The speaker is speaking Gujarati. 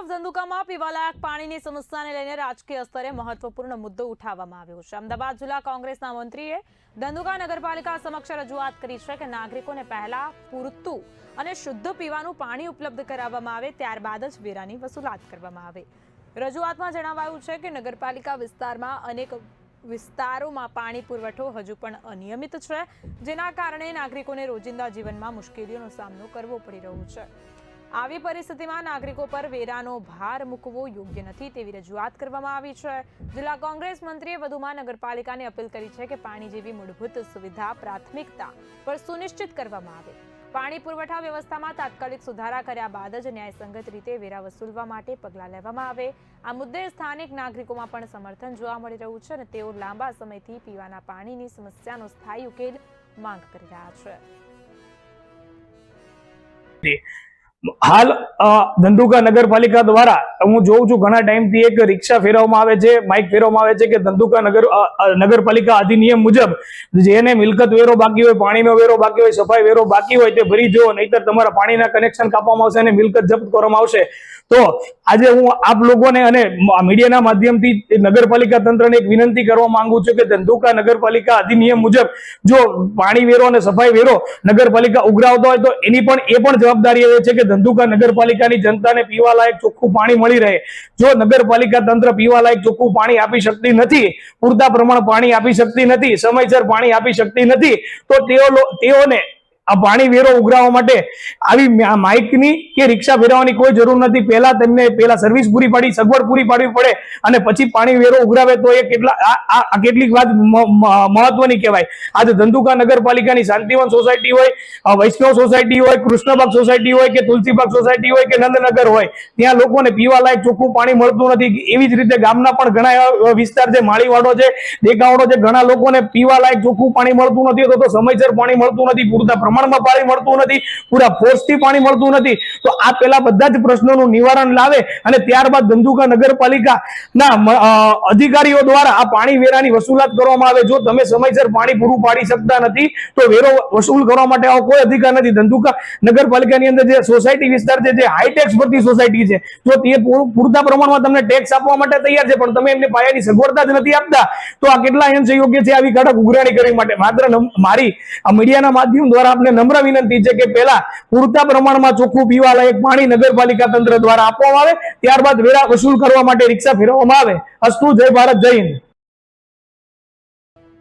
તરફ ધંધુકામાં પીવાલાયક પાણીની સમસ્યાને લઈને રાજકીય સ્તરે મહત્વપૂર્ણ મુદ્દો ઉઠાવવામાં આવ્યો છે। અમદાવાદ જિલ્લા કોંગ્રેસના મંત્રીએ ધંધુકા નગરપાલિકા સમક્ષ રજૂઆત કરી છે કે નાગરિકોને પહેલા પૂરતું અને શુદ્ધ પીવાનું પાણી ઉપલબ્ધ કરાવવામાં આવે, ત્યારબાદ જ વેરાની વસૂલાત કરવામાં આવે। રજૂઆતમાં જણાવાયું છે કે નગરપાલિકા વિસ્તારમાં અનેક વિસ્તારોમાં પાણી પુરવઠો હજુ પણ અનિયમિત છે, જેના કારણે નાગરિકોને રોજિંદા જીવનમાં મુશ્કેલીઓનો સામનો કરવો પડી રહ્યો છે। આવી પરિસ્થિતિમાં નાગરિકો પર વેરાનો ભાર મૂકવો યોગ્ય નથી તેવી રજૂઆત કરવામાં આવી છે। જિલ્લા કોંગ્રેસ મંત્રીએ વધુમાં નગરપાલિકાને અપીલ કરી છે કે પાણી જેવી મૂળભૂત સુવિધા પ્રાથમિકતા પર સુનિશ્ચિત કરવામાં આવે। પાણી પુરવઠા વ્યવસ્થામાં તાત્કાલિક સુધારા કર્યા બાદ જ ન્યાયસંગત રીતે વેરા વસૂલવા માટે પગલાં લેવામાં આવે। આ મુદ્દે સ્થાનિક નાગરિકોમાં પણ સમર્થન જોવા મળી રહ્યું છે અને તેઓ લાંબા સમયથી પીવાના પાણીની સમસ્યાનો સ્થાયી ઉકેલ માંગ કરી રહ્યા છે। हाल धंधुका नगरपालिका द्वारा हूँ जोऊं छुं घणा टाइमथी एक रिक्शा फेरववामां आवे छे, बाइक फेरववामां आवे छे के धंधुका नगरपालिका अधिनियम मुजब जेने मिलकत वेरो बाकी होय, पाणीनो वेरो बाकी होय, सफाई वेरो बाकी होय ते भरी जो, नहींतर तमारा पाणीना कनेक्शन कापवामां आवशे अने मिलकत जप्त करवामां आवशे। तो आज हूँ आप लोगोने अने मीडियाना माध्यमथी नगरपालिका तंत्रने एक विनंती करवा मांगु छुं के धंधुका नगरपालिका अधिनियम मुजब जो पाणी वेरो अने सफाई वेरो नगरपालिका उघरावतो होय तो एनी पण ए पण जवाबदारी रहे छे के धंधुका नगरपालिकानी जनताने पीवा लायक ચોખ્ખું પાણી મળી રહે। જો નગરપાલિકા તંત્ર પીવા લાયક ચોખ્ખું પાણી આપી શકતી નથી, પૂરતા પ્રમાણ પાણી આપી શકતી નથી, સમયસર પાણી આપી શકતી નથી, તો તેઓને આ પાણી વેરો ઉઘરાવવા માટે આવી માઇકની કે રિક્ષા ફેરવવાની કોઈ જરૂર નથી। પહેલા સર્વિસ પૂરી પાડી, સગવડ પૂરી પાડવી પડે અને પછી પાણી વેરો ઉઘરાવે તો એ કેટલીક વાત મહત્વની કહેવાય। આજે ધંધુકા નગરપાલિકાની શાંતિવન સોસાયટી હોય, વૈષ્ણવ સોસાયટી હોય, કૃષ્ણબાગ સોસાયટી હોય કે તુલસીબાગ સોસાયટી હોય કે નંદનગર હોય, ત્યાં લોકોને પીવા લાયક ચોખ્ખું પાણી મળતું નથી। એવી જ રીતે ગામના પણ ઘણા વિસ્તાર છે, માળીવાડો છે, દેગાવડો છે, ઘણા લોકોને પીવા લાયક ચોખ્ખું પાણી મળતું નથી, તો સમયસર પાણી મળતું નથી, પૂરતા પ્રમાણમાં પાણી મળતું નથી, પૂરા ફોર્સથી પાણી મળતું નથી। તો આ પેલા બધા જ પ્રશ્નોનું નિવારણ લાવે અને ત્યારબાદ ધંધુકા નગરપાલિકાના અધિકારીઓ દ્વારા આ પાણી વેરાની વસૂલાત કરવામાં આવે। જો તમે સમયસર પાણી પૂરું પાડી શકતા નથી તો વેરો વસૂલ કરવા માટે આવો કોઈ અધિકાર નથી। ધંધુકા નગરપાલિકાની અંદર જે સોસાયટી વિસ્તાર છે, જે હાઈટેક્સ ભરતી સોસાયટી છે, જો તે પૂરતા પ્રમાણમાં તમને ટેક્સ આપવા માટે તૈયાર છે પણ તમે એમને પાયાની સગવડતા જ નથી આપતા, તો આ કેટલા અંશે યોગ્ય છે આવી કડક ઉઘરાણી કરવા માટે? માત્ર મારી આ મીડિયાના માધ્યમ દ્વારા આપને નમ્ર વિનંતી છે કે પહેલા પૂરતા પ્રમાણમાં ચોખ્ખું પીવા લાયક પાણી નગરપાલિકા તંત્ર દ્વારા આપવામાં આવે, ત્યારબાદ વેરા વસૂલ કરવા માટે રિક્ષા ફેરવવામાં આવે। અસ્તુ, જય ભારત, જય હિન્દ।